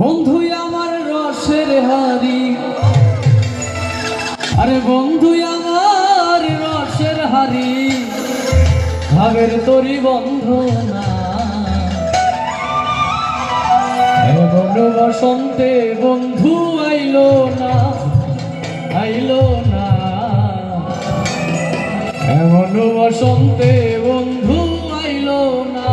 বন্ধুই আমার রসের হারি, আরে বন্ধুই আমার রসের হারি, ভাবের তরি বন্ধ না। এমন বসন্তে বন্ধু আইলো না, আইলো না। এমন বসন্তে বন্ধু আইলো না।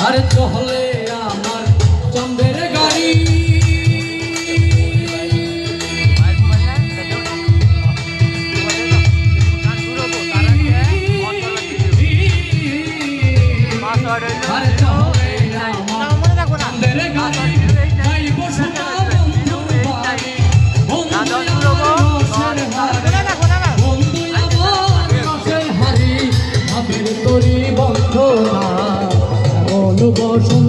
আরে চলে আমার চন্দ্রের গাড়ি, আরে চলে আমার চন্দ্রের গাড়ি, যাইব সোনা বন্ধুর বাড়ি। বন্ধু আমার রসের হারি, ভাবের তরি বন্ধ না। বসন্ত